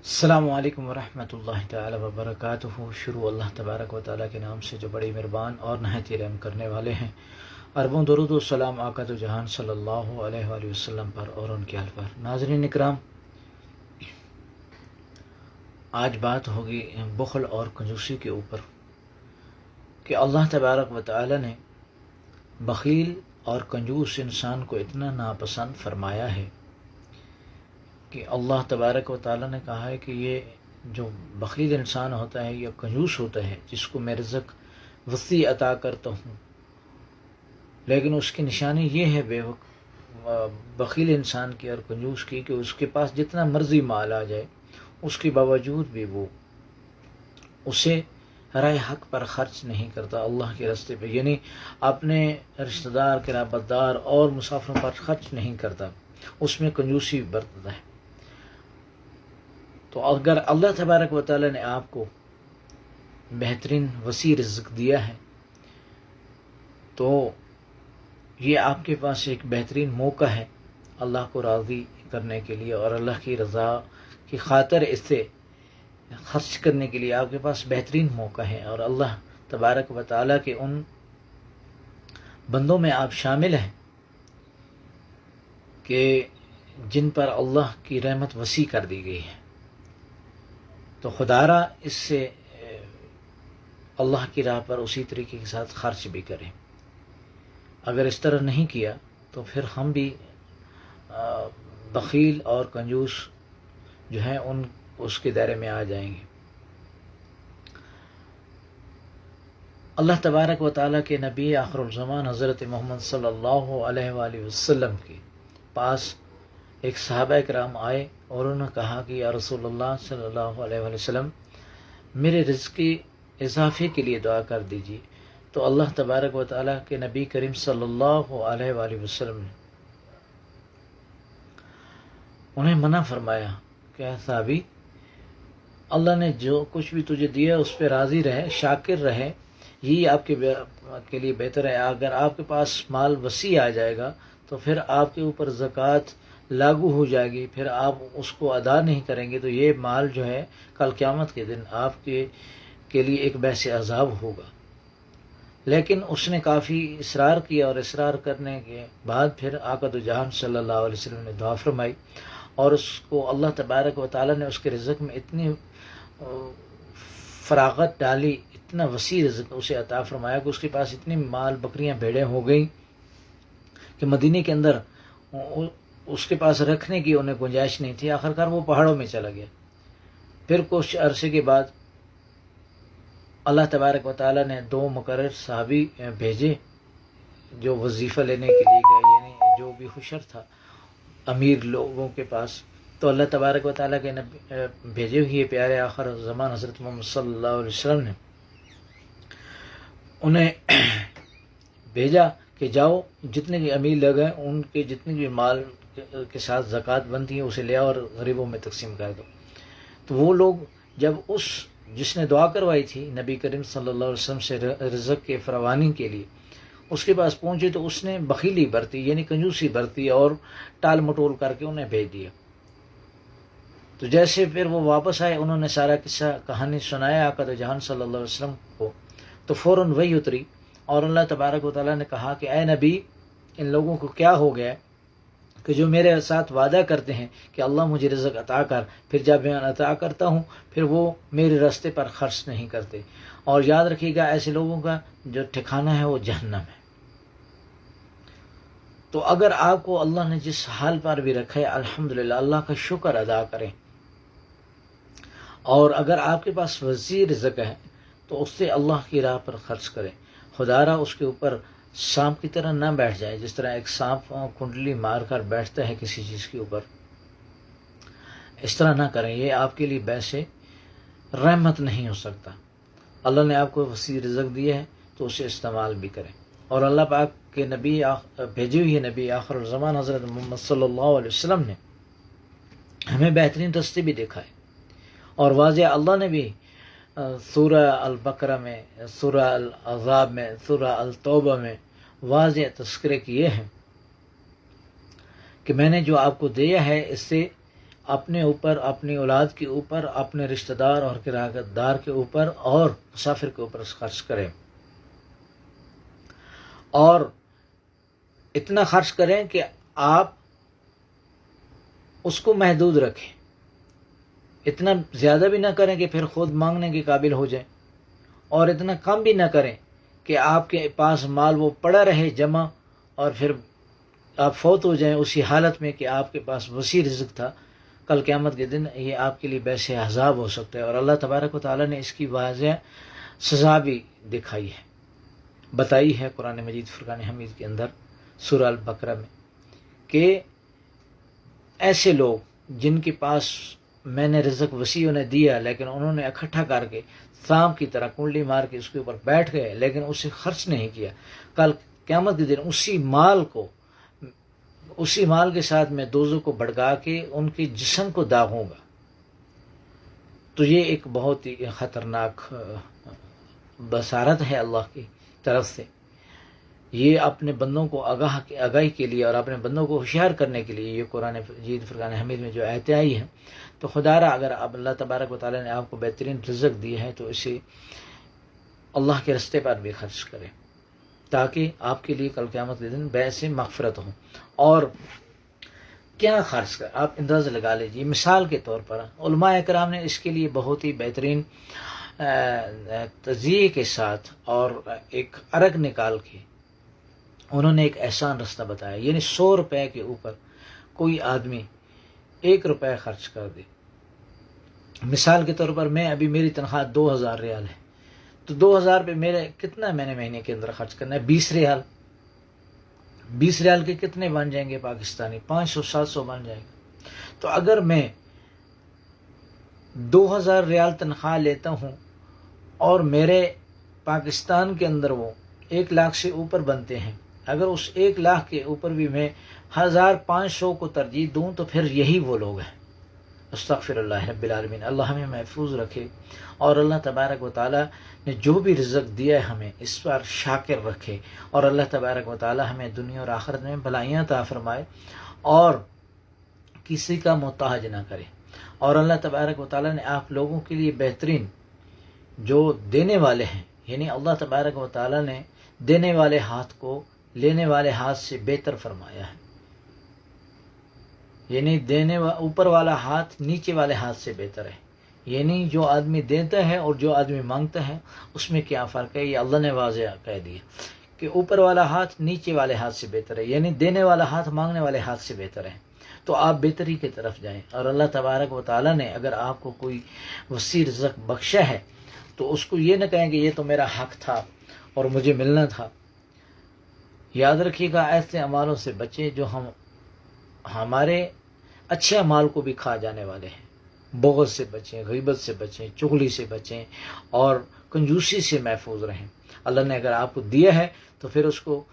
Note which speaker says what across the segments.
Speaker 1: السلام علیکم ورحمۃ اللہ تعالی وبرکاتہ۔ شروع اللہ تبارک و تعالیٰ کے نام سے جو بڑی مہربان اور نہایت رحم کرنے والے ہیں۔ اربوں درود و سلام آقا تو جہان صلی اللہ علیہ وآلہ وسلم پر اور ان کے اہل پر۔ ناظرین اکرام، آج بات ہوگی بخل اور کنجوسی کے اوپر کہ اللہ تبارک و تعالیٰ نے بخیل اور کنجوس انسان کو اتنا ناپسند فرمایا ہے کہ اللہ تبارک و تعالیٰ نے کہا ہے کہ یہ جو بخیل انسان ہوتا ہے یا کنجوس ہوتا ہے، جس کو میں رزق وسیع عطا کرتا ہوں، لیکن اس کی نشانی یہ ہے بخیل انسان کی اور کنجوس کی کہ اس کے پاس جتنا مرضی مال آ جائے، اس کے باوجود بھی وہ اسے رائے حق پر خرچ نہیں کرتا، اللہ کے راستے پہ، یعنی اپنے رشتہ دار، قرابت دار اور مسافروں پر خرچ نہیں کرتا، اس میں کنجوسی برتتا ہے۔ تو اگر اللہ تبارک و تعالیٰ نے آپ کو بہترین وسیع رزق دیا ہے تو یہ آپ کے پاس ایک بہترین موقع ہے اللہ کو راضی کرنے کے لیے اور اللہ کی رضا کی خاطر اس سے خرچ کرنے کے لیے آپ کے پاس بہترین موقع ہے، اور اللہ تبارک و تعالیٰ کے ان بندوں میں آپ شامل ہیں کہ جن پر اللہ کی رحمت وسیع کر دی گئی ہے۔ تو خدا را اس سے اللہ کی راہ پر اسی طریقے کے ساتھ خرچ بھی کریں۔ اگر اس طرح نہیں کیا تو پھر ہم بھی بخیل اور کنجوس جو ہیں اس کے دائرے میں آ جائیں گے۔ اللہ تبارک و تعالیٰ کے نبی آخر الزمان حضرت محمد صلی اللہ علیہ وآلہ وسلم کے پاس ایک صحابہ کرام آئے اور انہوں نے کہا کہ یا رسول اللہ صلی اللہ علیہ وآلہ وسلم، میرے رزق کی اضافے کے لیے دعا کر دیجیے۔ تو اللہ تبارک و تعالیٰ کے نبی کریم صلی اللہ علیہ وآلہ وسلم نے انہیں منع فرمایا کہ اے صحابی، اللہ نے جو کچھ بھی تجھے دیا اس پہ راضی رہے، شاکر رہے، یہی آپ کے لیے بہتر ہے۔ اگر آپ کے پاس مال وسیع آ جائے گا تو پھر آپ کے اوپر زکوٰۃ لاگو ہو جائے گی، پھر آپ اس کو ادا نہیں کریں گے تو یہ مال جو ہے کل قیامت کے دن آپ کے لیے ایک باعث عذاب ہوگا۔ لیکن اس نے کافی اصرار کیا، اور اصرار کرنے کے بعد پھر آقا دو جہان صلی اللہ علیہ وسلم نے دعا فرمائی، اور اس کو اللہ تبارک و تعالیٰ نے اس کے رزق میں اتنی فراغت ڈالی، اتنا وسیع رزق اسے عطا فرمایا کہ اس کے پاس اتنی مال، بکریاں، بھیڑیں ہو گئیں کہ مدینے کے اندر اس کے پاس رکھنے کی انہیں گنجائش نہیں تھی۔ آخرکار وہ پہاڑوں میں چلا گیا۔ پھر کچھ عرصے کے بعد اللہ تبارک و تعالیٰ نے دو مقرر صحابی بھیجے جو وظیفہ لینے کے لیے گئے، یعنی جو بھی حشر تھا امیر لوگوں کے پاس۔ تو اللہ تبارک و تعالیٰ کے بھیجے ہوئے پیارے آخر زمان حضرت محمد صلی اللہ علیہ وسلم نے انہیں بھیجا کہ جاؤ، جتنے بھی امیر لوگ ہیں ان کے جتنے بھی مال کے ساتھ زکوٰۃ بنتی ہے اسے لے آؤ اور غریبوں میں تقسیم کر دو۔ تو وہ لوگ جب جس نے دعا کروائی تھی نبی کریم صلی اللہ علیہ وسلم سے رزق کے فراوانی کے لیے، اس کے پاس پہنچے تو اس نے بخیلی برتی، یعنی کنجوسی برتی اور ٹال مٹول کر کے انہیں بھیج دیا۔ تو جیسے پھر وہ واپس آئے، انہوں نے سارا قصہ کہانی سنایا آقا دو جہان صلی اللہ علیہ وسلم کو، تو فوراً وہی اتری اور اللہ تبارک و تعالیٰ نے کہا کہ اے نبی، ان لوگوں کو کیا ہو گیا کہ جو میرے ساتھ وعدہ کرتے ہیں کہ اللہ مجھے رزق عطا کر، پھر جب میں عطا کرتا ہوں پھر وہ میرے راستے پر خرچ نہیں کرتے، اور یاد رکھیے گا ایسے لوگوں کا جو ٹھکانہ ہے وہ جہنم ہے۔ تو اگر آپ کو اللہ نے جس حال پر بھی رکھا ہے، الحمدللہ اللہ کا شکر ادا کریں، اور اگر آپ کے پاس وسیع رزق ہے تو اس سے اللہ کی راہ پر خرچ کریں۔ خدا را اس کے اوپر سانپ کی طرح نہ بیٹھ جائے، جس طرح ایک سانپ کنڈلی مار کر بیٹھتا ہے کسی چیز کے اوپر، اس طرح نہ کریں، یہ آپ کے لیے باعث رحمت نہیں ہو سکتا۔ اللہ نے آپ کو وسیع رزق دیا ہے تو اسے استعمال بھی کریں، اور اللہ پاک کے نبی بھیجے ہوئے نبی آخر الزمان حضرت محمد صلی اللہ علیہ وسلم نے ہمیں بہترین راستے بھی دکھائے، اور واضح اللہ نے بھی سورہ البقرہ میں، سورہ الاحزاب میں، سورہ التوبہ میں واضح تذکرے کیے ہیں کہ میں نے جو آپ کو دیا ہے اس سے اپنے اوپر، اپنی اولاد کے اوپر، اپنے رشتہ دار اور کرایہ دار کے اوپر اور مسافر کے اوپر خرچ کریں، اور اتنا خرچ کریں کہ آپ اس کو محدود رکھیں، اتنا زیادہ بھی نہ کریں کہ پھر خود مانگنے کے قابل ہو جائیں، اور اتنا کم بھی نہ کریں کہ آپ کے پاس مال وہ پڑا رہے جمع، اور پھر آپ فوت ہو جائیں اسی حالت میں کہ آپ کے پاس وسیع رزق تھا۔ کل قیامت کے دن یہ آپ کے لیے باعث عذاب ہو سکتا ہے، اور اللہ تبارک و تعالیٰ نے اس کی واضح سزا بھی دکھائی ہے، بتائی ہے قرآن مجید فرقان حمید کے اندر سورہ البقرہ میں، کہ ایسے لوگ جن کے پاس میں نے رزق وسیع انہیں دیا، لیکن انہوں نے اکٹھا کر کے سانپ کی طرح کنڈلی مار کے اس کے اوپر بیٹھ گئے، لیکن اسے خرچ نہیں کیا، کل قیامت کے دن اسی مال کے ساتھ میں دوزخ کو بھڑکا کے ان کے جسم کو داغوں گا۔ تو یہ ایک بہت ہی خطرناک بصارت ہے اللہ کی طرف سے، یہ اپنے بندوں کو آگاہی کے لیے اور اپنے بندوں کو ہوشیار کرنے کے لیے یہ قرآن مجید فرقان حمید میں جو آیتیں آئی ہیں۔ تو خدا را اگر اب اللہ تبارک و تعالیٰ نے آپ کو بہترین رزق دی ہے تو اسے اللہ کے رستے پر بھی خرچ کریں، تاکہ آپ کے لیے کل قیامت کے دن باعث مغفرت ہو۔ اور کیا خرچ کر، آپ اندازہ لگا لیجیے، مثال کے طور پر علماء اکرام نے اس کے لیے بہت ہی بہترین تجزیے کے ساتھ اور ایک عرق نکال کے انہوں نے ایک احسان رستہ بتایا، یعنی 100 روپے کے اوپر کوئی آدمی 1 روپے خرچ کر دے۔ مثال کے طور پر میری تنخواہ 2000 ریال ہے، تو 2000 پہ میرے کتنا میں نے مہینے کے اندر خرچ کرنا ہے؟ 20 ریال۔ 20 ریال کے کتنے بن جائیں گے پاکستانی؟ 500-700 بن جائیں گے۔ تو اگر میں 2000 ریال تنخواہ لیتا ہوں اور میرے پاکستان کے اندر وہ 1 لاکھ سے اوپر بنتے ہیں، اگر اس 1 لاکھ کے اوپر بھی میں 1500 کو ترجیح دوں تو پھر یہی وہ لوگ ہیں۔ استغفر اللہ رب العالمین، اللہ ہمیں محفوظ رکھے، اور اللہ تبارک و تعالیٰ نے جو بھی رزق دیا ہے ہمیں اس پر شاکر رکھے، اور اللہ تبارک و تعالیٰ ہمیں دنیا اور آخرت میں بھلائیاں عطا فرمائے اور کسی کا محتاج نہ کرے۔ اور اللہ تبارک و تعالیٰ نے آپ لوگوں کے لیے بہترین جو دینے والے ہیں، یعنی اللہ تبارک و تعالیٰ نے دینے والے ہاتھ کو لینے والے ہاتھ سے بہتر فرمایا ہے، یعنی اوپر والا ہاتھ نیچے والے ہاتھ سے بہتر ہے، یعنی جو آدمی دیتا ہے اور جو آدمی مانگتا ہے اس میں کیا فرق ہے، یہ اللہ نے واضح کہہ دیا کہ اوپر والا ہاتھ نیچے والے ہاتھ سے بہتر ہے، یعنی دینے والا ہاتھ مانگنے والے ہاتھ سے بہتر ہے۔ تو آپ بہتری کی طرف جائیں، اور اللہ تبارک و تعالیٰ نے اگر آپ کو کوئی وسیع رزق بخشا ہے تو اس کو یہ نہ کہیں کہ یہ تو میرا حق تھا اور مجھے ملنا تھا۔ یاد رکھیے گا، ایسے اعمالوں سے بچیں جو ہمارے اچھے اعمال کو بھی کھا جانے والے ہیں۔ بغض سے بچیں، غیبت سے بچیں، چغلی سے بچیں، اور کنجوسی سے محفوظ رہیں۔ اللہ نے اگر آپ کو دیا ہے تو پھر اس کو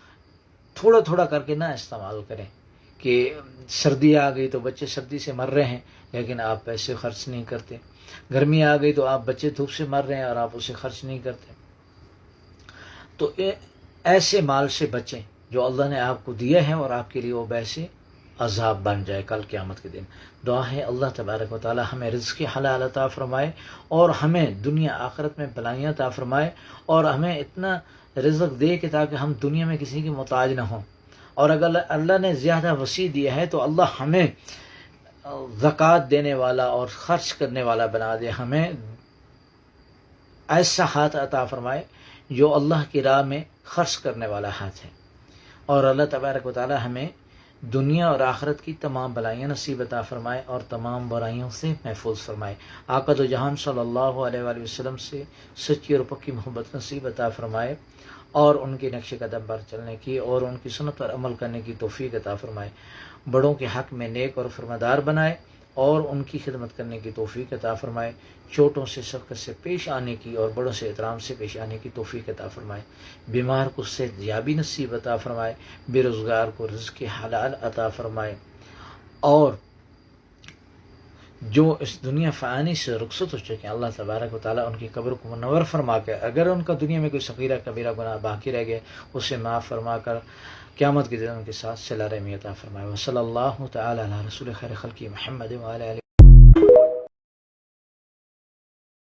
Speaker 1: تھوڑا تھوڑا کر کے نہ استعمال کریں، کہ سردی آ گئی تو بچے سردی سے مر رہے ہیں لیکن آپ پیسے خرچ نہیں کرتے، گرمی آ گئی تو آپ بچے دھوپ سے مر رہے ہیں اور آپ اسے خرچ نہیں کرتے۔ تو ایسے مال سے بچیں جو اللہ نے آپ کو دیا ہے اور آپ کے لیے وہ باعث عذاب بن جائے کل قیامت کے دن۔ دعا ہے اللہ تبارک و تعالی ہمیں رزق حلال عطا فرمائے اور ہمیں دنیا آخرت میں بھلائیاں عطا فرمائے، اور ہمیں اتنا رزق دے کہ تاکہ ہم دنیا میں کسی کی محتاج نہ ہوں، اور اگر اللہ نے زیادہ وسیع دیا ہے تو اللہ ہمیں زکوٰۃ دینے والا اور خرچ کرنے والا بنا دے، ہمیں ایسا ہاتھ عطا فرمائے جو اللہ کی راہ میں خرچ کرنے والا ہاتھ ہے، اور اللہ تبارک و تعالی ہمیں دنیا اور آخرت کی تمام بھلائیاں نصیب عطا فرمائے اور تمام برائیوں سے محفوظ فرمائے۔ آقا دو جہان صلی اللہ علیہ وآلہ وسلم سے سچی اور پکی محبت نصیب عطا فرمائے، اور ان کے نقش قدم پر چلنے کی اور ان کی سنت پر عمل کرنے کی توفیق عطا فرمائے۔ بڑوں کے حق میں نیک اور فرمانبردار بنائے اور ان کی خدمت کرنے کی توفیق عطا فرمائے۔ چھوٹوں سے شفقت سے پیش آنے کی اور بڑوں سے احترام سے پیش آنے کی توفیق عطا فرمائے۔ بیمار کو صحت یابی نصیب عطا فرمائے، بے روزگار کو رزق حلال عطا فرمائے، اور جو اس دنیا فانی سے رخصت ہو چکے ہیں اللہ تبارک و تعالیٰ ان کی قبر کو منور فرما کر، اگر ان کا دنیا میں کوئی صغیرہ کبیرہ گناہ باقی رہ گئے اسے معاف فرما کر قیامت کے دن ان کے ساتھ صلہ رحمی عطا فرمائے۔ وصلی اللہ تعالی علی رسول خیر خلقی محمد وعلی آلہ